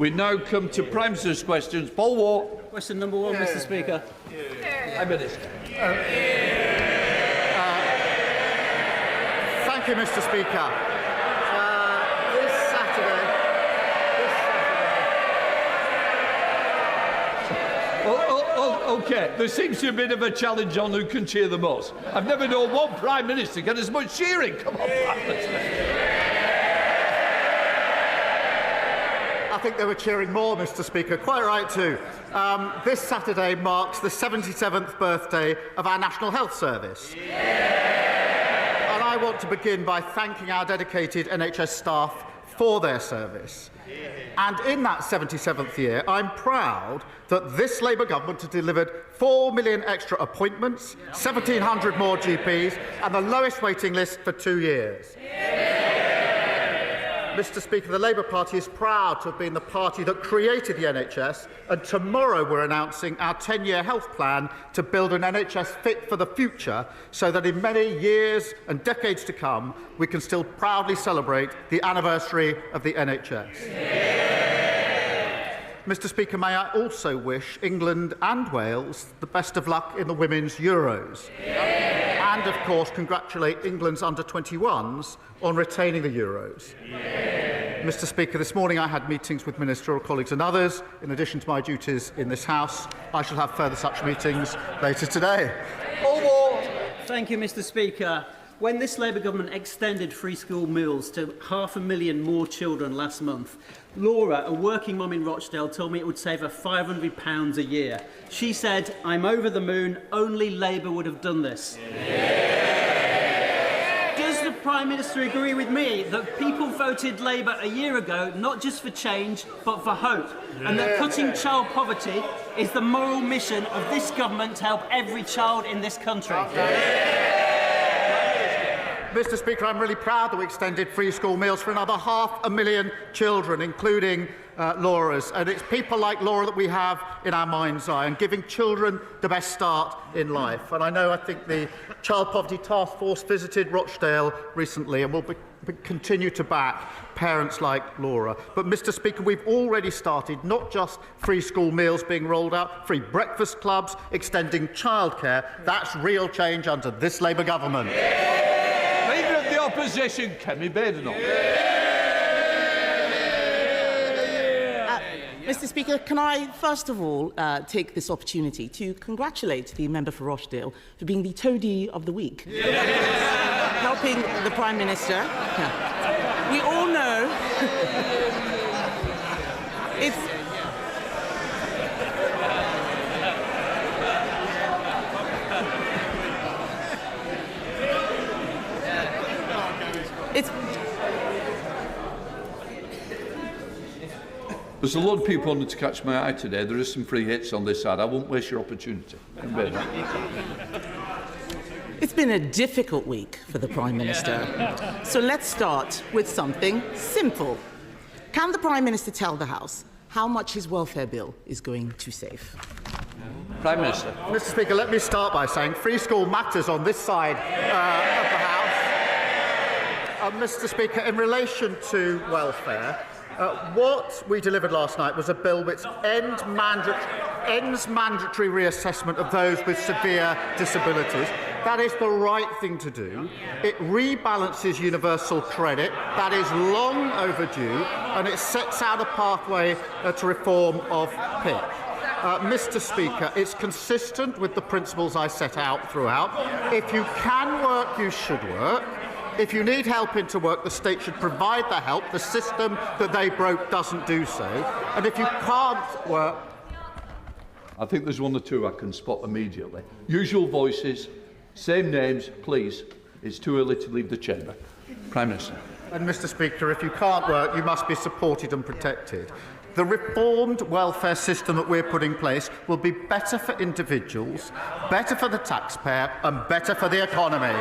We now come to Prime Minister's questions. Paul Ward. Question number one, Mr. Speaker. Prime Minister. Thank you, Mr. Speaker. This Saturday. OK, there seems to be a bit of a challenge on who can cheer the most. I've never known one Prime Minister get as much cheering. Come on, Prime Minister. I think they were cheering more, Mr. Speaker. Quite right, too. This Saturday marks the 77th birthday of our National Health Service. And I want to begin by thanking our dedicated NHS staff for their service. And in that 77th year, I'm proud that this Labour government has delivered 4 million extra appointments, 1,700 more GPs, and the lowest waiting list for 2 years. Mr. Speaker, the Labour Party is proud to have been the party that created the NHS, and tomorrow we're announcing our 10-year health plan to build an NHS fit for the future so that in many years and decades to come we can still proudly celebrate the anniversary of the NHS. Mr. Speaker, may I also wish England and Wales the best of luck in the Women's Euros. And, of course, congratulate England's under-21s on retaining the Euros. Mr. Speaker, this morning I had meetings with ministerial colleagues and others. In addition to my duties in this House, I shall have further such meetings later today. Thank you, Mr. Speaker. When this Labour government extended free school meals to 500,000 more children last month, Laura, a working mum in Rochdale, told me it would save her £500 a year. She said, "I'm over the moon, only Labour would have done this." Does the Prime Minister agree with me that people voted Labour a year ago not just for change but for hope, and that cutting child poverty is the moral mission of this government to help every child in this country? Mr. Speaker, I'm really proud that we extended free school meals for another 500,000 children, including Laura's. And it's people like Laura that we have in our mind's eye and giving children the best start in life. And I think the Child Poverty Task Force visited Rochdale recently and will continue to back parents like Laura. But, Mr. Speaker, we've already started not just free school meals being rolled out, free breakfast clubs, extending childcare. That's real change under this Labour government. Leader of the Opposition, Kemi Badenoch. Mr. Speaker, can I first of all take this opportunity to congratulate the member for Rochdale for being the toady of the week, helping the Prime Minister. We all know it's There's a lot of people wanting to catch my eye today. There are some free hits on this side. I won't waste your opportunity. It's been a difficult week for the Prime Minister. So let's start with something simple. Can the Prime Minister tell the House how much his welfare bill is going to save? Prime Minister. Mr. Speaker, let me start by saying free school matters on this side of the House. Mr. Speaker, in relation to welfare, what we delivered last night was a bill which ends mandatory reassessment of those with severe disabilities. That is the right thing to do. It rebalances universal credit. That is long overdue, and it sets out a pathway to reform of PIP. Mr. Speaker, it's consistent with the principles I set out throughout. If you can work, you should work. If you need help into work, the state should provide the help. The system that they broke doesn't do so. And if you can't work... I think there's one or two I can spot immediately. Usual voices, same names, please. It's too early to leave the chamber. Prime Minister. And, Mr. Speaker, if you can't work, you must be supported and protected. The reformed welfare system that we're putting in place will be better for individuals, better for the taxpayer and better for the economy.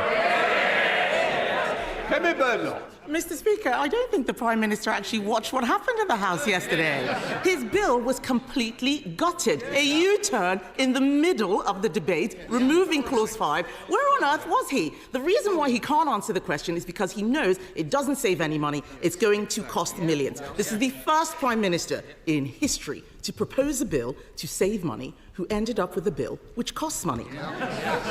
Kemi Badenoch. Mr. Speaker, I don't think the Prime Minister actually watched what happened in the House yesterday. His bill was completely gutted. A U-turn in the middle of the debate, removing Clause 5. Where on earth was he? The reason why he can't answer the question is because he knows it doesn't save any money. It's going to cost millions. This is the first Prime Minister in history to propose a bill to save money who ended up with a bill which costs money.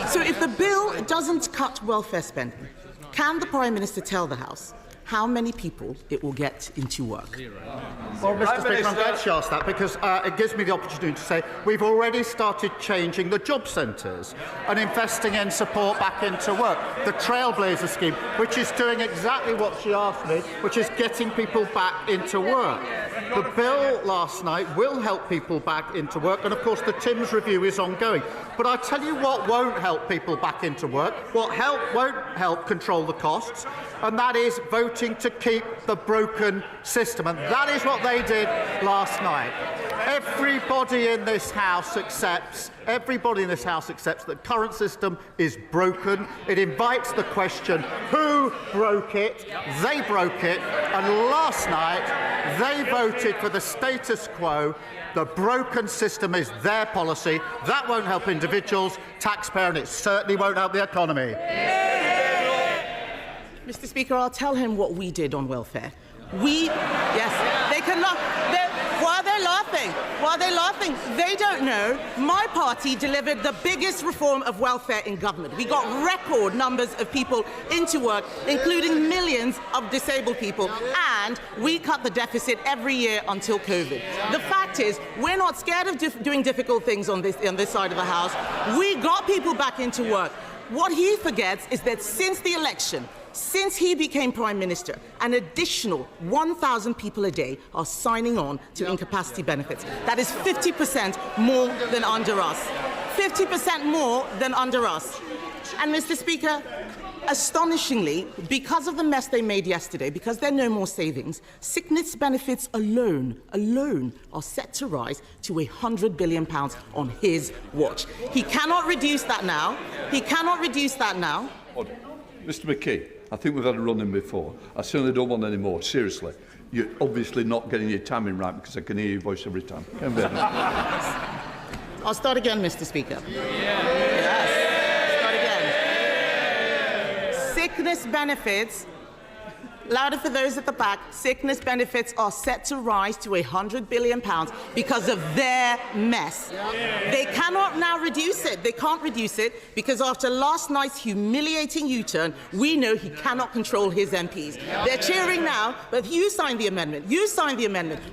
So if the bill doesn't cut welfare spending, can the Prime Minister tell the House how many people it will get into work? Well, Mr. Speaker, I'm glad she asked that because it gives me the opportunity to say we've already started changing the job centres and investing in support back into work. The Trailblazer scheme, which is doing exactly what she asked me, which is getting people back into work. The bill last night will help people back into work, and of course the Timms review is ongoing. But I tell you what won't help people back into work, won't help control the costs, and that is voting to keep the broken system. And that is what they did last night. Everybody in this House accepts that the current system is broken. It invites the question, who broke it? They broke it. And last night, they voted for the status quo. The broken system is their policy. That won't help individuals, taxpayers, and it certainly won't help the economy. Mr. Speaker, I'll tell him what we did on welfare. Yes, they cannot. While they're laughing, they don't know. My party delivered the biggest reform of welfare in government. We got record numbers of people into work, including millions of disabled people, and we cut the deficit every year until COVID. The fact is, we're not scared of doing difficult things on this side of the House. We got people back into work. What he forgets is that since the election, since he became Prime Minister, an additional 1,000 people a day are signing on to incapacity benefits. That is 50% more than under us. 50% more than under us. And, Mr. Speaker, astonishingly, because of the mess they made yesterday, because there are no more savings, sickness benefits alone are set to rise to £100 billion on his watch. He cannot reduce that now. Order. Mr McKee, I think we've had a run-in before. I certainly don't want any more. Seriously, you're obviously not getting your timing right because I can hear your voice every time. I'll start again, Mr. Speaker. Yes. Start again. Sickness benefits, louder for those at the back, sickness benefits are set to rise to £100 billion because of their mess. They cannot now reduce it. They can't reduce it because after last night's humiliating U-turn, we know he cannot control his MPs. They're cheering now, but you signed the amendment.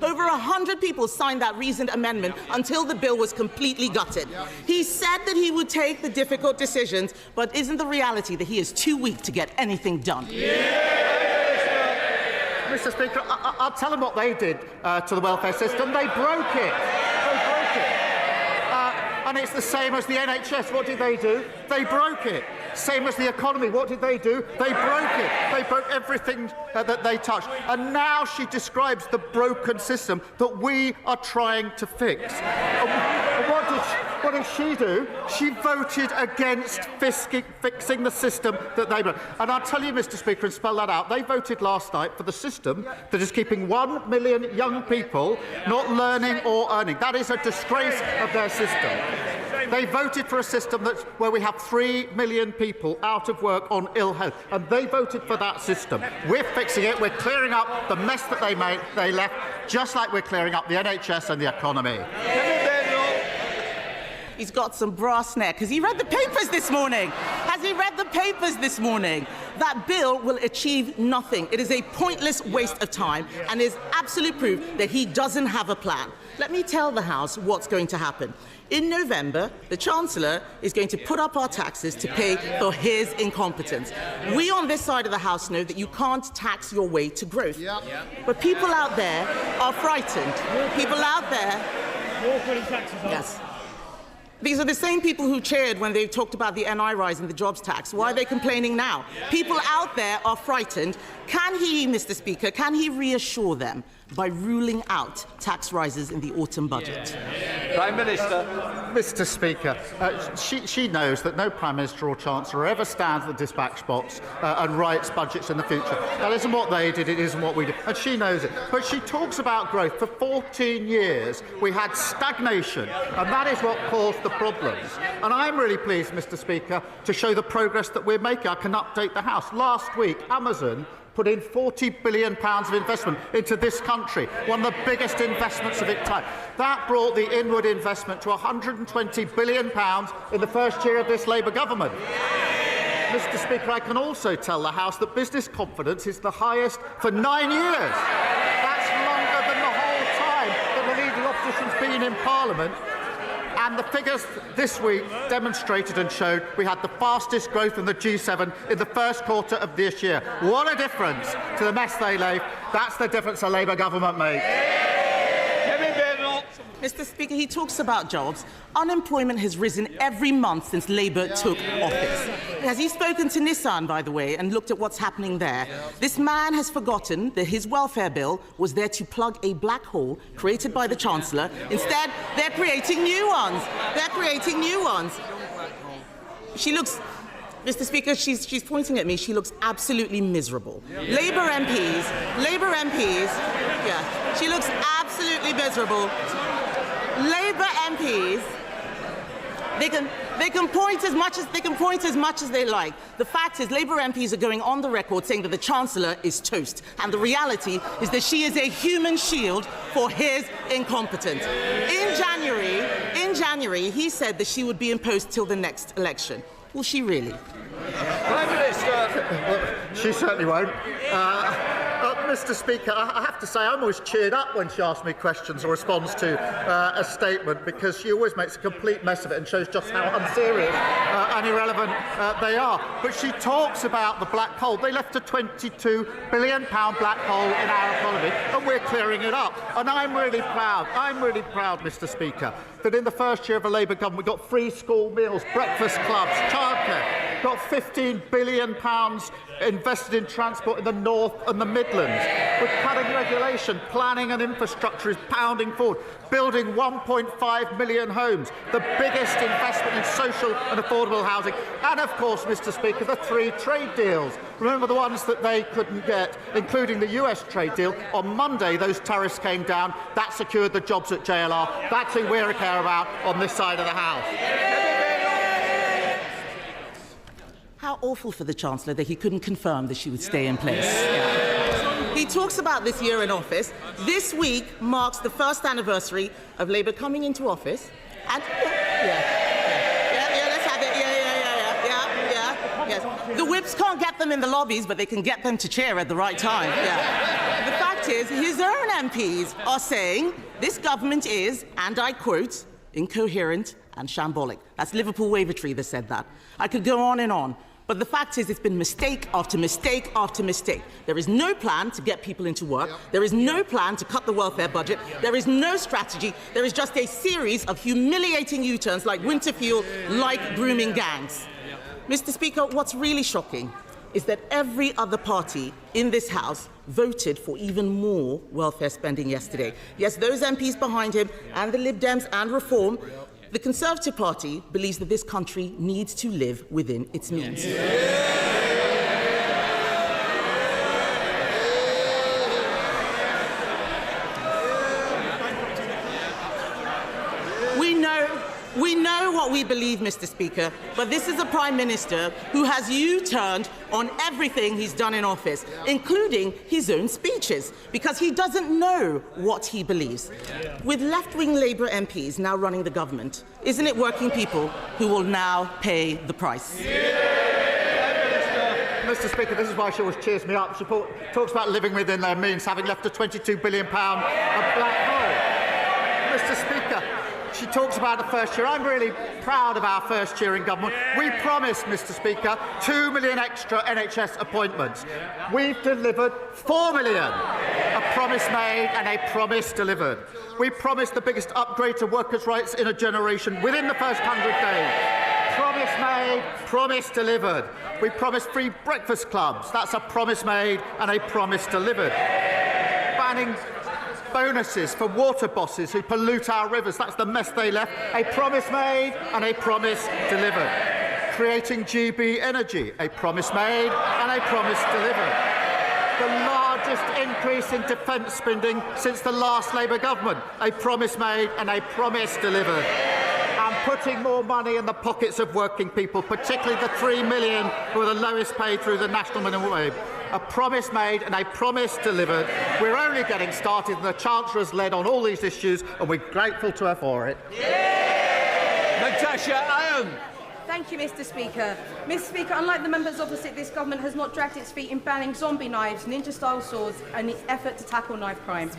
Over 100 people signed that reasoned amendment until the bill was completely gutted. He said that he would take the difficult decisions, but isn't the reality that he is too weak to get anything done? Mr. Speaker, I'll tell them what they did to the welfare system. They broke it. And it's the same as the NHS. What did they do? They broke it. Same as the economy. What did they do? They broke it. They broke everything that they touched. And now she describes the broken system that we are trying to fix. What did she do? She voted against fixing the system that they broke. And I'll tell you, Mr. Speaker, and spell that out, they voted last night for the system that is keeping 1 million young people not learning or earning. That is a disgrace of their system. They voted for a system where we have 3 million people out of work on ill health, and they voted for that system. We're fixing it. We're clearing up the mess that they left, just like we're clearing up the NHS and the economy. He's got some brass neck. Has he read the papers this morning? That bill will achieve nothing. It is a pointless waste of time and is absolute proof that he doesn't have a plan. Let me tell the House what's going to happen. In November, the Chancellor is going to put up our taxes to pay for his incompetence. We on this side of the House know that you can't tax your way to growth. But people out there are frightened. Yes. These are the same people who cheered when they talked about the NI rise and the jobs tax. Why are they complaining now? People out there are frightened. Can he, Mr. Speaker, can he reassure them by ruling out tax rises in the autumn budget? Prime Minister. Mr. Speaker, she knows that no Prime Minister or Chancellor ever stands at the dispatch box and writes budgets in the future. That isn't what they did, it isn't what we did, and she knows it. But she talks about growth. For 14 years, we had stagnation, and that is what caused the problems. And I'm really pleased, Mr. Speaker, to show the progress that we're making. I can update the House. Last week, Amazon put in £40 billion of investment into this country, one of the biggest investments of its time. That brought the inward investment to £120 billion in the first year of this Labour government. Mr. Speaker, I can also tell the House that business confidence is the highest for 9 years. That's longer than the whole time that the leading opposition's been in Parliament. And the figures this week demonstrated and showed we had the fastest growth in the G7 in the first quarter of this year. What a difference to the mess they left. That's the difference a Labour government made. Kemi Badenoch. Mr. Speaker, he talks about jobs. Unemployment has risen every month since Labour took office. Has he spoken to Nissan, by the way, and looked at what's happening there? This man has forgotten that his welfare bill was there to plug a black hole created by the Chancellor. Instead, they're creating new ones. They're creating new ones. She looks... Mr. Speaker, she's pointing at me. She looks absolutely miserable. Labour MPs, yeah, she looks absolutely miserable. Labour MPs, they can point as much as they like. The fact is, Labour MPs are going on the record saying that the Chancellor is toast, and the reality is that she is a human shield for his incompetence. In January, he said that she would be in post till the next election. Will she really? Prime Minister. Well, she certainly won't. Mr. Speaker, I have to say I'm always cheered up when she asks me questions or responds to a statement, because she always makes a complete mess of it and shows just how unserious and irrelevant they are. But she talks about the black hole. They left a £22 billion black hole in our economy, and we're clearing it up. And I'm really proud, Mr. Speaker, that in the first year of a Labour government we got free school meals, breakfast clubs, childcare, got £15 billion invested in transport in the North and the Midlands. We're cutting regulation, planning and infrastructure is pounding forward, building 1.5 million homes, the biggest investment in social and affordable housing, and of course, Mr. Speaker, the 3 trade deals. Remember the ones that they couldn't get, including the US trade deal. On Monday, those tariffs came down. That secured the jobs at JLR. That's who we care about on this side of the House. How awful for the Chancellor that he couldn't confirm that she would stay in place. Yeah. He talks about this year in office. This week marks the first anniversary of Labour coming into office. And let's have it. Yes. The whips can't get them in the lobbies, but they can get them to cheer at the right time. Yeah. The fact is, his own MPs are saying this government is, and I quote, incoherent and shambolic. That's Liverpool Wavertree that said that. I could go on and on. But the fact is, it's been mistake after mistake after mistake. There is no plan to get people into work. There is no plan to cut the welfare budget. There is no strategy. There is just a series of humiliating U-turns like winter fuel, like grooming gangs. Mr. Speaker, what's really shocking is that every other party in this House voted for even more welfare spending yesterday. Yes, those MPs behind him and the Lib Dems and Reform. The Conservative Party believes that this country needs to live within its means. We know what we believe, Mr. Speaker, but this is a Prime Minister who has U-turned on everything he's done in office, including his own speeches, because he doesn't know what he believes. With left-wing Labour MPs now running the government, isn't it working people who will now pay the price? Mr. Speaker, this is why she always cheers me up. She talks about living within their means, having left a £22 billion black hole. Mr. Speaker, she talks about the first year. I'm really proud of our first year in government. We promised, Mr. Speaker, 2 million extra NHS appointments. We've delivered 4 million. A promise made and a promise delivered. We promised the biggest upgrade to workers' rights in a generation within the first 100 days. Promise made, promise delivered. We promised free breakfast clubs. That's a promise made and a promise delivered. Bonuses for water bosses who pollute our rivers. That's the mess they left. A promise made and a promise delivered. Creating GB Energy. A promise made and a promise delivered. The largest increase in defence spending since the last Labour government. A promise made and a promise delivered. And putting more money in the pockets of working people, particularly the 3 million who are the lowest paid through the national minimum wage. A promise made and a promise delivered. We're only getting started, and the Chancellor has led on all these issues, and we're grateful to her for it. Natasha Iron. Thank you, Mr. Speaker. Mr. Speaker, unlike the members opposite, this government has not dragged its feet in banning zombie knives, ninja-style swords and its effort to tackle knife crime.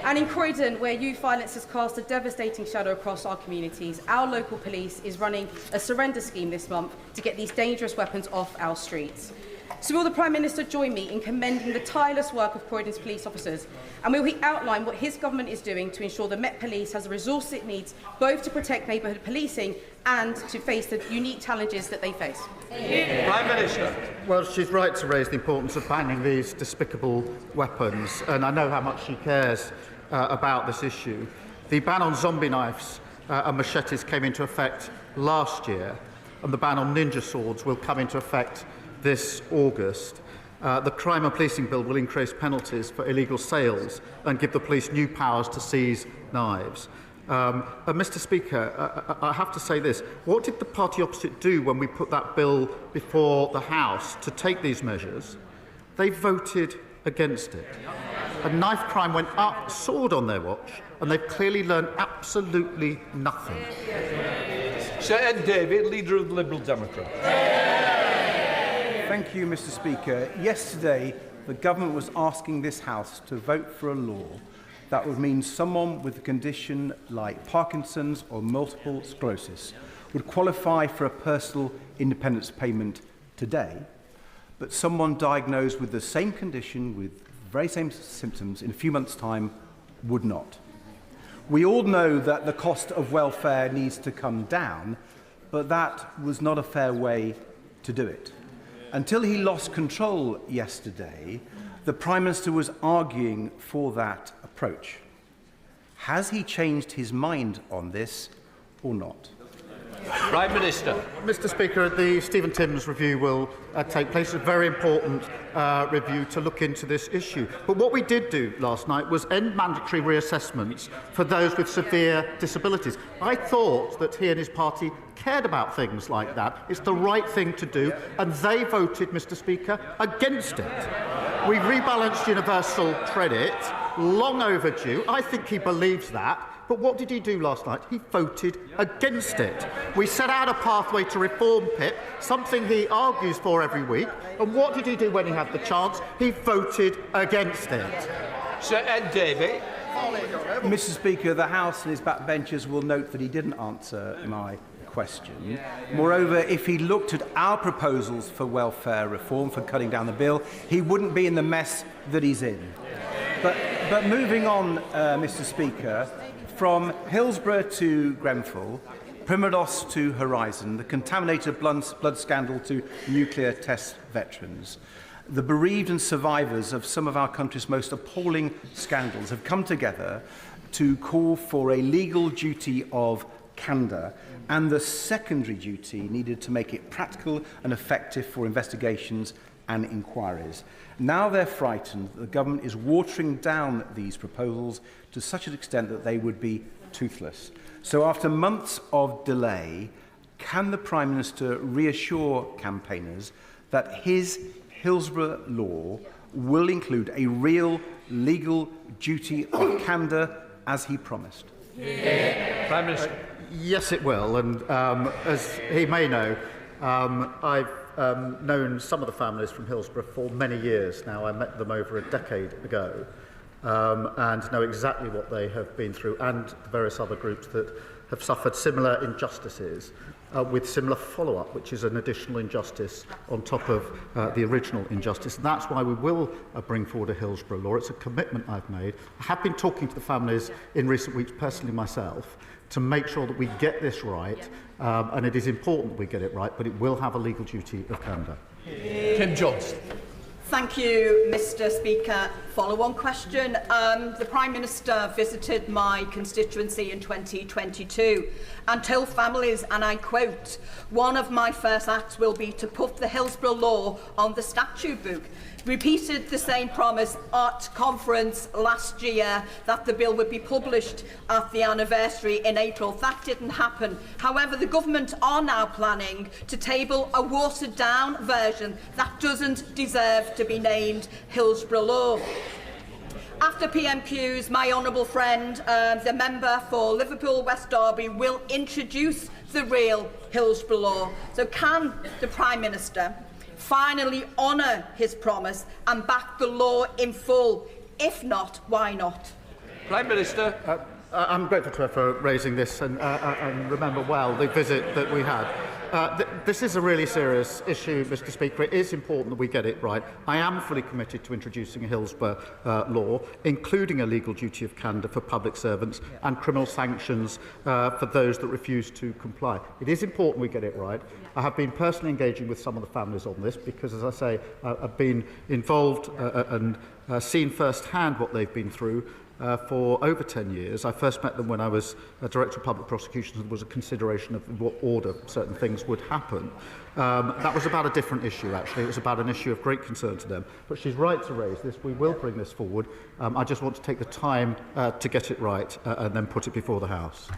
And in Croydon, where youth violence has cast a devastating shadow across our communities, our local police is running a surrender scheme this month to get these dangerous weapons off our streets. So will the Prime Minister join me in commending the tireless work of Croydon's police officers? And will he outline what his government is doing to ensure the Met Police has the resources it needs both to protect neighbourhood policing and to face the unique challenges that they face? Prime Minister. Well, she's right to raise the importance of banning these despicable weapons, and I know how much she cares about this issue. The ban on zombie knives and machetes came into effect last year, and the ban on ninja swords will come into effect this August. The Crime and Policing Bill will increase penalties for illegal sales and give the police new powers to seize knives. Mr. Speaker, I have to say this. What did the party opposite do when we put that bill before the House to take these measures? They voted against it. And knife crime went up, soared on their watch, and they've clearly learned absolutely nothing. Sir Ed Davey, Leader of the Liberal Democrats. Thank you, Mr. Speaker. Yesterday, the government was asking this House to vote for a law that would mean someone with a condition like Parkinson's or multiple sclerosis would qualify for a personal independence payment today, but someone diagnosed with the same condition, with the very same symptoms, in a few months' time would not. We all know that the cost of welfare needs to come down, but that was not a fair way to do it. Until he lost control yesterday, the Prime Minister was arguing for that approach. Has he changed his mind on this or not? Prime Minister. Mr. Speaker, the Stephen Timms review will take place. It's a very important review to look into this issue. But what we did do last night was end mandatory reassessments for those with severe disabilities. I thought that he and his party cared about things like that. It's the right thing to do, and they voted, Mr. Speaker, against it. We rebalanced universal credit, long overdue. I think he believes that. But what did he do last night? He voted against it. We set out a pathway to reform PIP, something he argues for every week. And what did he do when he had the chance? He voted against it. Sir Ed Davey. Mr. Speaker, the House and his backbenchers will note that he didn't answer my question. Moreover, if he looked at our proposals for welfare reform, for cutting down the bill, he wouldn't be in the mess that he's in. But moving on, Mr. Speaker, from Hillsborough to Grenfell, Primados to Horizon, the contaminated blood scandal to nuclear test veterans, the bereaved and survivors of some of our country's most appalling scandals have come together to call for a legal duty of candour and the secondary duty needed to make it practical and effective for investigations and inquiries. Now they're frightened that the government is watering down these proposals to such an extent that they would be toothless. So after months of delay, can the Prime Minister reassure campaigners that his Hillsborough law will include a real legal duty of candour as he promised? Prime Minister. Yes, it will. And as he may know, I've known some of the families from Hillsborough for many years now. I met them over a decade ago and know exactly what they have been through, and the various other groups that have suffered similar injustices with similar follow-up, which is an additional injustice on top of the original injustice. And that's why we will bring forward a Hillsborough law. It's a commitment I've made. I have been talking to the families in recent weeks, personally myself, to make sure that we get this right, and it is important that we get it right, but it will have a legal duty of candour. Tim Johnson. Thank you, Mr Speaker. Follow-on question. The Prime Minister visited my constituency in 2022 and told families, and I quote, "One of my first acts will be to put the Hillsborough law on the statute book." Repeated the same promise at conference last year that the bill would be published at the anniversary in April. That didn't happen. However, the government are now planning to table a watered-down version that doesn't deserve to be named Hillsborough law. After PMQs, my honourable friend, the member for Liverpool West Derby, will introduce the real Hillsborough law. So can the Prime Minister finally honour his promise and back the law in full? If not, why not? Prime Minister. I'm grateful to her for raising this and remember well the visit that we had. This is a really serious issue, Mr Speaker. It is important that we get it right. I am fully committed to introducing a Hillsborough law, including a legal duty of candour for public servants and criminal sanctions for those that refuse to comply. It is important we get it right. I have been personally engaging with some of the families on this because, as I say, I've been involved and seen firsthand what they've been through for over 10 years. I first met them when I was Director of Public Prosecutions and there was a consideration of what order certain things would happen. That was about a different issue, actually. It was about an issue of great concern to them. But she's right to raise this. We will bring this forward. I just want to take the time to get it right and then put it before the House.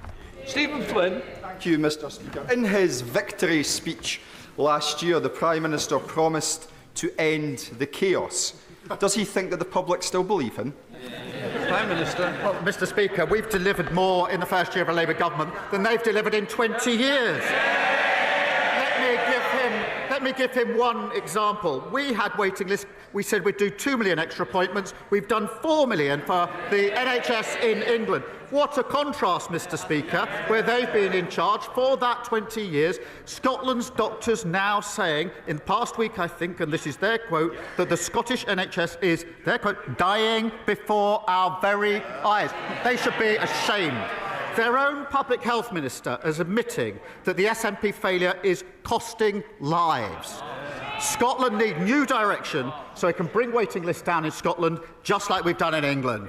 Stephen Flynn. Thank you, Mr Speaker. In his victory speech last year, the Prime Minister promised to end the chaos. Does he think that the public still believe him? Prime Minister. Well, Mr Speaker, we've delivered more in the first year of a Labour government than they've delivered in 20 years. Let me give him one example. We had waiting lists. We said we'd do 2 million extra appointments. We've done 4 million for the NHS in England. What a contrast, Mr Speaker, where they've been in charge for that 20 years. Scotland's doctors now saying, in the past week I think, and this is their quote, that the Scottish NHS is, their quote, dying before our very eyes. They should be ashamed. Their own Public Health Minister is admitting that the SNP failure is costing lives. Scotland need new direction so it can bring waiting lists down in Scotland, just like we've done in England.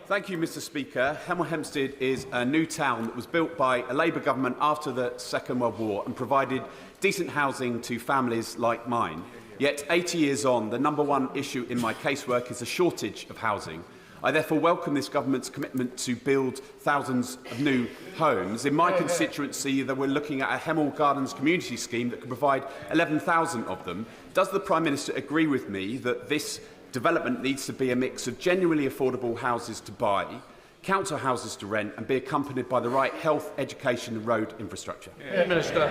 Thank you, Mr Speaker. Hemel Hempstead is a new town that was built by a Labour government after the Second World War and provided decent housing to families like mine. Yet, 80 years on, the #1 issue in my casework is a shortage of housing. I therefore welcome this government's commitment to build thousands of new homes. In my constituency, we're looking at a Hemel Gardens community scheme that could provide 11,000 of them. Does the Prime Minister agree with me that this development needs to be a mix of genuinely affordable houses to buy, council houses to rent, and be accompanied by the right health, education and road infrastructure? Minister.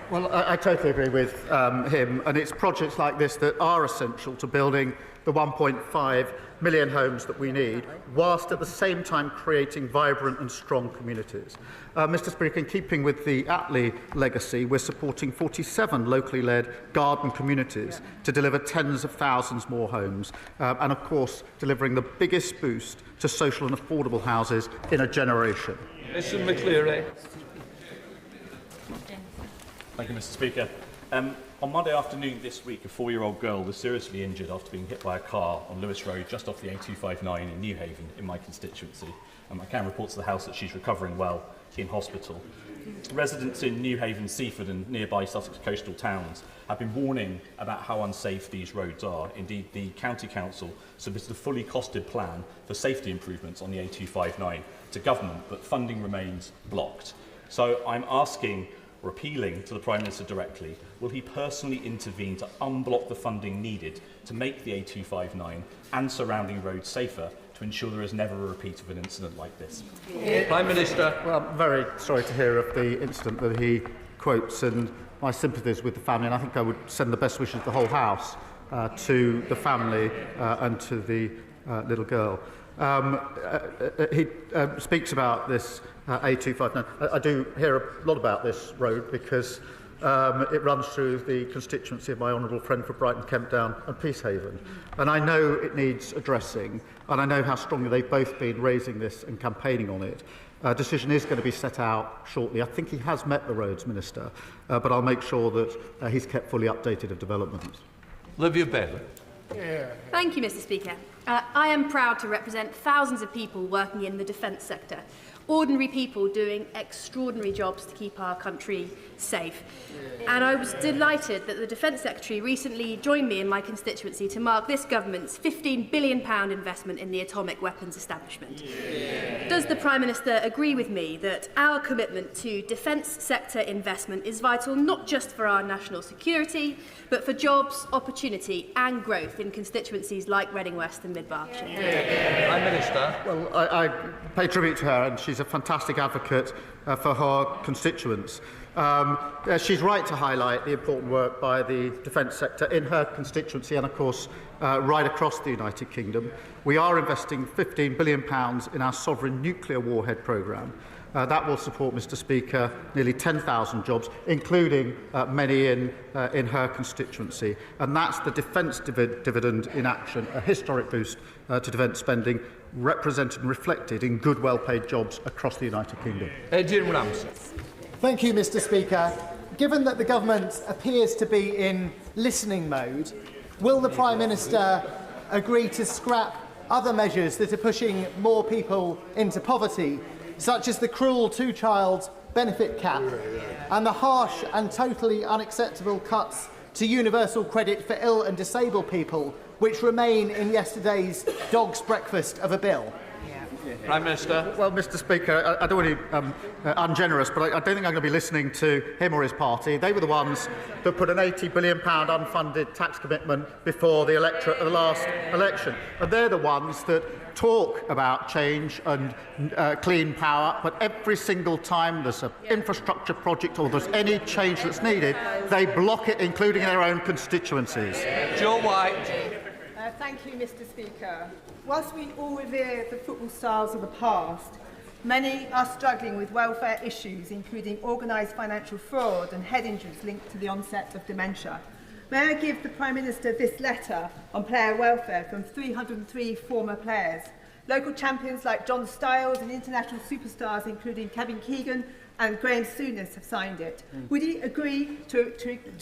Well, I totally agree with him, and it's projects like this that are essential to building the 1.5 million homes that we need, whilst at the same time creating vibrant and strong communities. Mr Speaker, in keeping with the Attlee legacy, we're supporting 47 locally led garden communities to deliver tens of thousands more homes, and of course delivering the biggest boost to social and affordable houses in a generation. Mr McCleary. Thank you, Mr Speaker. On Monday afternoon this week, a 4-year-old girl was seriously injured after being hit by a car on Lewis Road, just off the A259 in Newhaven, in my constituency. I can report to the House that she's recovering well in hospital. Residents in Newhaven, Seaford and nearby Sussex coastal towns have been warning about how unsafe these roads are. Indeed, the County Council submitted a fully costed plan for safety improvements on the A259 to government, but funding remains blocked. So I'm asking, or appealing to the Prime Minister directly, will he personally intervene to unblock the funding needed to make the A259 and surrounding roads safer to ensure there is never a repeat of an incident like this? Prime Minister. Well, I'm very sorry to hear of the incident that he quotes, and my sympathies with the family, and I think I would send the best wishes of the whole House to the family and to the little girl. He speaks about this A259. I do hear a lot about this road because it runs through the constituency of my honourable friend for Brighton, Kemp Down and Peacehaven. And I know it needs addressing, and I know how strongly they've both been raising this and campaigning on it. A decision is going to be set out shortly. I think he has met the Roads Minister, but I'll make sure that he's kept fully updated of developments. Olivia Bailey. Thank you, Mr. Speaker. I am proud to represent thousands of people working in the defence sector. Ordinary people doing extraordinary jobs to keep our country safe. And I was delighted that the Defence Secretary recently joined me in my constituency to mark this government's £15 billion investment in the atomic weapons establishment. Does the Prime Minister agree with me that our commitment to defence sector investment is vital not just for our national security, but for jobs, opportunity and growth in constituencies like Reading West and Mid-Berkshire? Prime Minister. Well, I pay tribute to her, and she's a fantastic advocate for her constituents. She's right to highlight the important work by the defence sector in her constituency and, of course, right across the United Kingdom. We are investing £15 billion in our sovereign nuclear warhead programme. That will support, Mr. Speaker, nearly 10,000 jobs, including many in her constituency. And that's the defence dividend in action, a historic boost to defence spending, represented and reflected in good, well-paid jobs across the United Kingdom. Adrian Ramsey. Thank you, Mr. Speaker. Given that the government appears to be in listening mode, will the Prime Minister agree to scrap other measures that are pushing more people into poverty, such as the cruel two-child benefit cap and the harsh and totally unacceptable cuts to universal credit for ill and disabled people, which remain in yesterday's dog's breakfast of a bill? Prime Minister. Well, Mr. Speaker, I don't want to be ungenerous, but I don't think I'm going to be listening to him or his party. They were the ones that put an £80 billion unfunded tax commitment before the electorate at the last election. And they're the ones that talk about change and clean power, but every single time there's an infrastructure project or there's any change that's needed, they block it, including in their own constituencies. Joe White. Thank you, Mr. Speaker. Whilst we all revere the football stars of the past, many are struggling with welfare issues, including organised financial fraud and head injuries linked to the onset of dementia. May I give the Prime Minister this letter on player welfare from 303 former players? Local champions like John Stiles and international superstars including Kevin Keegan and Graham Souness have signed it. Would he agree to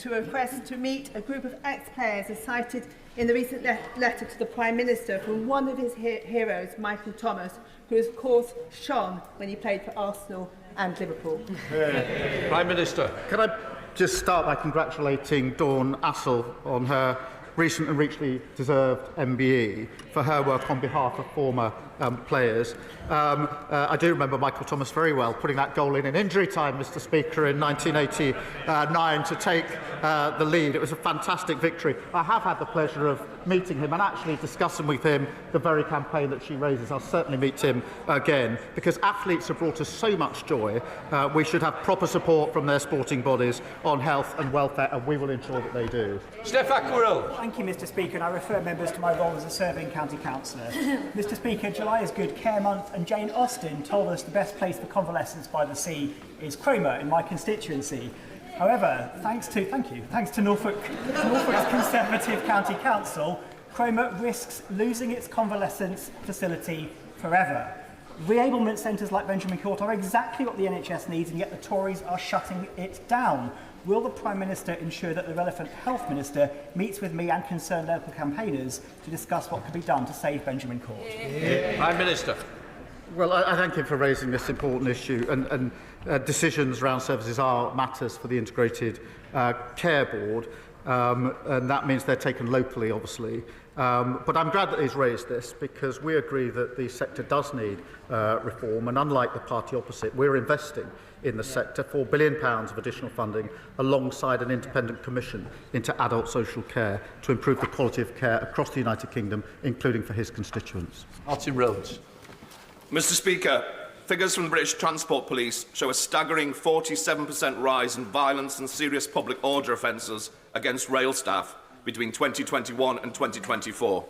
request to meet a group of ex-players as cited in the recent letter to the Prime Minister from one of his heroes, Michael Thomas, who of course shone when he played for Arsenal and Liverpool? Prime Minister. Can I just start by congratulating Dawn Assel on her recent and richly deserved MBE for her work on behalf of former players. I do remember Michael Thomas very well, putting that goal in injury time, Mr. Speaker, in 1989 to take the lead. It was a fantastic victory. I have had the pleasure of meeting him and actually discussing with him the very campaign that she raises. I'll certainly meet him again, because athletes have brought us so much joy. We should have proper support from their sporting bodies on health and welfare, and we will ensure that they do. Steph Aquarell. Thank you, Mr. Speaker, and I refer members to my role as a serving county councillor. Mr. Speaker, July is Good Care Month, and Jane Austen told us the best place for convalescence by the sea is Cromer in my constituency. However, thanks to Norfolk's Conservative County Council, Cromer risks losing its convalescence facility forever. Reablement centres like Benjamin Court are exactly what the NHS needs, and yet the Tories are shutting it down. Will the Prime Minister ensure that the relevant Health Minister meets with me and concerned local campaigners to discuss what could be done to save Benjamin Court? Prime Minister. Well, I thank him for raising this important issue, and decisions around services are matters for the Integrated Care Board, and that means they're taken locally, obviously. But I'm glad that he's raised this, because we agree that the sector does need reform, and unlike the party opposite, we're investing in the sector £4 billion of additional funding alongside an independent commission into adult social care to improve the quality of care across the United Kingdom, including for his constituents. Martin Rhodes. Mr. Speaker, figures from the British Transport Police show a staggering 47% rise in violence and serious public order offences against rail staff between 2021 and 2024.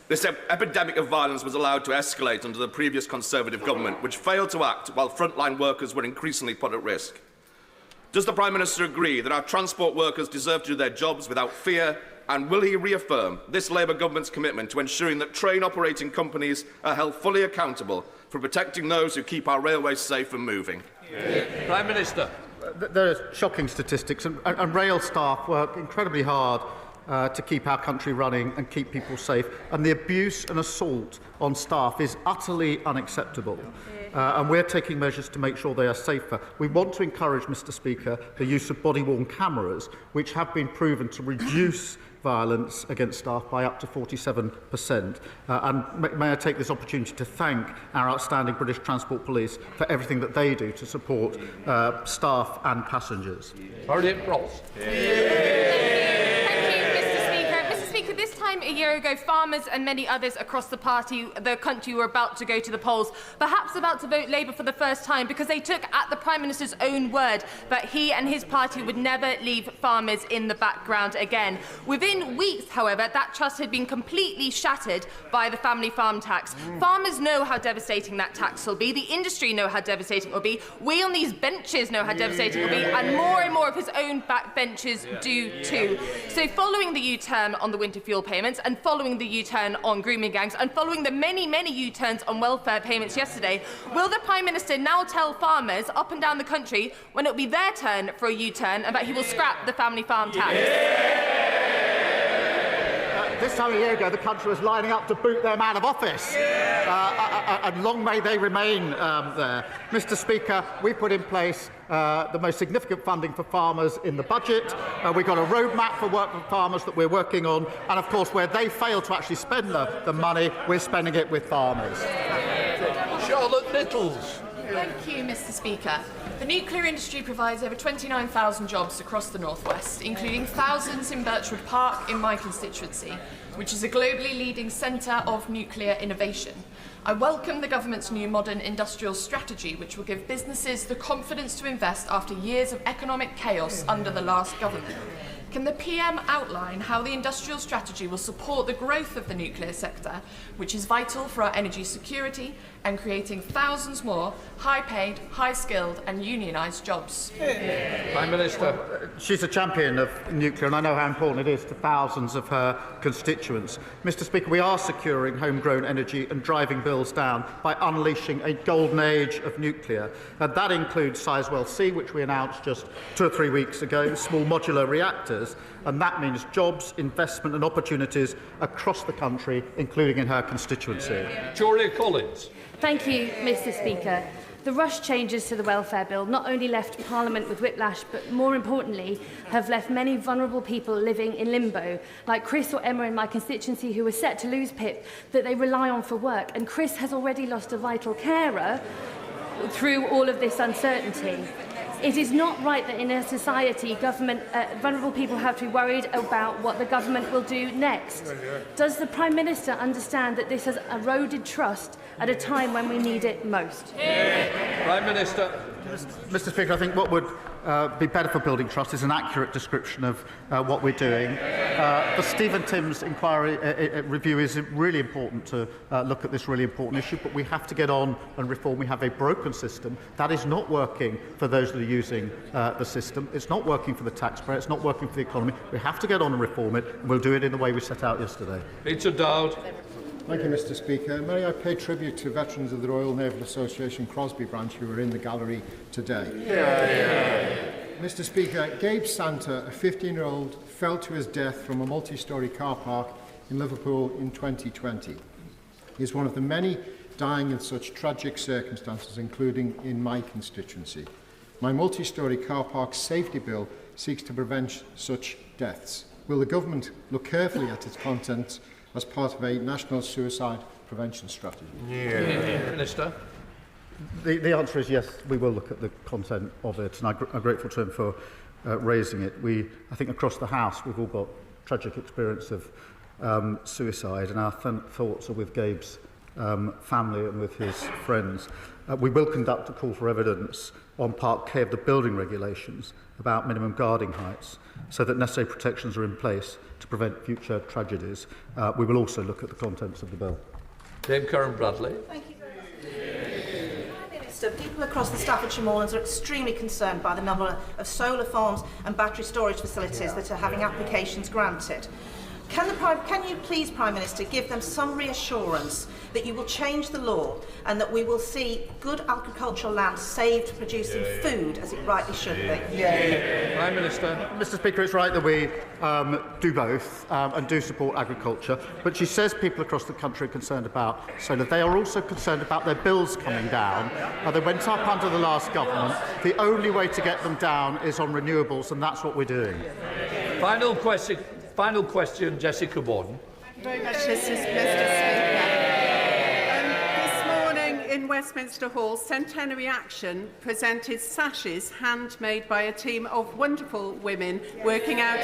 This epidemic of violence was allowed to escalate under the previous Conservative government, which failed to act while frontline workers were increasingly put at risk. Does the Prime Minister agree that our transport workers deserve to do their jobs without fear, and will he reaffirm this Labour government's commitment to ensuring that train operating companies are held fully accountable for protecting those who keep our railways safe and moving? Prime Minister. There are shocking statistics, and rail staff work incredibly hard to keep our country running and keep people safe. And the abuse and assault on staff is utterly unacceptable. And we're taking measures to make sure they are safer. We want to encourage, Mr. Speaker, the use of body-worn cameras, which have been proven to reduce violence against staff by up to 47%. And may I take this opportunity to thank our outstanding British Transport Police for everything that they do to support staff and passengers. Ross. This time a year ago, farmers and many others across the country were about to go to the polls, perhaps about to vote Labour for the first time, because they took at the Prime Minister's own word that he and his party would never leave farmers in the background again. Within weeks, however, that trust had been completely shattered by the family farm tax. Farmers know how devastating that tax will be. The industry know how devastating it will be. We on these benches know how devastating it will be, and more of his own backbenchers do too. So following the U-turn on the winter fuel payments, and following the U-turn on grooming gangs, and following the many U-turns on welfare payments yesterday, will the Prime Minister now tell farmers up and down the country when it will be their turn for a U-turn and that he will scrap the family farm tax? This time a year ago, the country was lining up to boot them out of office. And long may they remain there. Mr. Speaker, we put in place the most significant funding for farmers in the budget. We've got a roadmap for work for farmers that we're working on. And, of course, where they fail to actually spend the money, we're spending it with farmers. Charlotte Littles. Thank you, Mr. Speaker. The nuclear industry provides over 29,000 jobs across the North West, including thousands in Birchwood Park in my constituency, which is a globally leading centre of nuclear innovation. I welcome the government's new modern industrial strategy, which will give businesses the confidence to invest after years of economic chaos under the last government. Can the PM outline how the industrial strategy will support the growth of the nuclear sector, which is vital for our energy security and creating thousands more high-paid, high-skilled and unionised jobs? Prime Minister. She's a champion of nuclear, and I know how important it is to thousands of her constituents. Mr. Speaker, we are securing homegrown energy and driving bills down by unleashing a golden age of nuclear. And that includes Sizewell C, which we announced just 2 or 3 weeks ago, small modular reactors, and that means jobs, investment and opportunities across the country, including in her constituency. Julia Collins. Thank you, Mr. Speaker. The rush changes to the welfare bill not only left Parliament with whiplash, but more importantly, have left many vulnerable people living in limbo, like Chris or Emma in my constituency, who were set to lose PIP that they rely on for work. And Chris has already lost a vital carer through all of this uncertainty. It is not right that in a society, vulnerable people have to be worried about what the government will do next. Does the Prime Minister understand that this has eroded trust at a time when we need it most? Prime Minister. Mr. Speaker, I think what would be better for building trust is an accurate description of what we're doing. The Stephen Timms inquiry review is really important to look at this really important issue, but we have to get on and reform. We have a broken system that is not working for those that are using the system. It's not working for the taxpayer. It's not working for the economy. We have to get on and reform it, and we'll do it in the way we set out yesterday. Peter Dowd. Thank you, Mr. Speaker. May I pay tribute to veterans of the Royal Naval Association Crosby branch who are in the gallery today. Mr. Speaker, Gabe Santa, a 15-year-old, fell to his death from a multi-storey car park in Liverpool in 2020. He is one of the many dying in such tragic circumstances, including in my constituency. My multi-storey car park safety bill seeks to prevent such deaths. Will the government look carefully at its contents as part of a national suicide prevention strategy? Minister. The answer is yes, we will look at the content of it, and I'm grateful to him for raising it. I think across the House, we've all got tragic experience of suicide, and our thoughts are with Gabe's family and with his friends. We will conduct a call for evidence on Part K of the building regulations about minimum guarding heights, so that necessary protections are in place to prevent future tragedies. We will also look at the contents of the bill. Dame Karen Bradley. Thank you very much. Prime Minister, people across the Staffordshire Moorlands are extremely concerned by the number of solar farms and battery storage facilities that are having applications granted. Can you please, Prime Minister, give them some reassurance that you will change the law and that we will see good agricultural land saved producing food as it rightly should be? Prime Minister. Mr. Speaker, it's right that we do both and do support agriculture, but she says people across the country are concerned about solar. They are also concerned about their bills coming down. They went up under the last government. The only way to get them down is on renewables, and that's what we're doing. Final question, Jessica Warden. Thank you very much, Mr. Speaker. This morning in Westminster Hall, Centenary Action presented sashes handmade by a team of wonderful women working out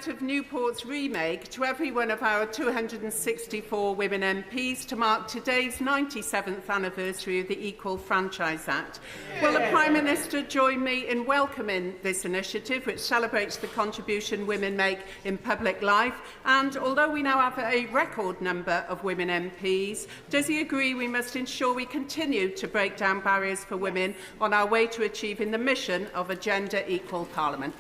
of Newport's remake to every one of our 264 women MPs to mark today's 97th anniversary of the Equal Franchise Act. Will the Prime Minister join me in welcoming this initiative, which celebrates the contribution women make in public life? And although we now have a record number of women MPs, does he agree we must ensure we continue to break down barriers for women on our way to achieving the mission of a gender-equal Parliament?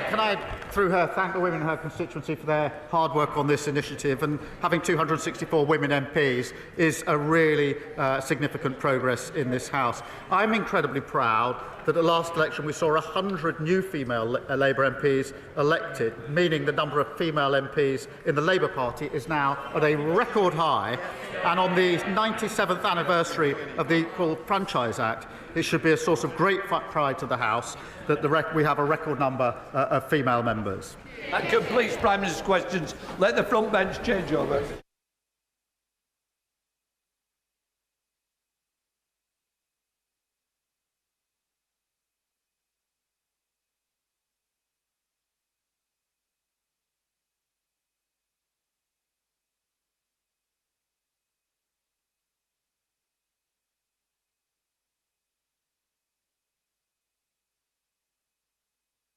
Can I, through her, thank the women in her constituency for their hard work on this initiative, and having 264 women MPs is a really significant progress in this House. I'm incredibly proud that at the last election we saw 100 new female Labour MPs elected, meaning the number of female MPs in the Labour Party is now at a record high. And on the 97th anniversary of the Equal Franchise Act, it should be a source of great pride to the House that we have a record number of female members. That completes Prime Minister's questions. Let the front bench change over.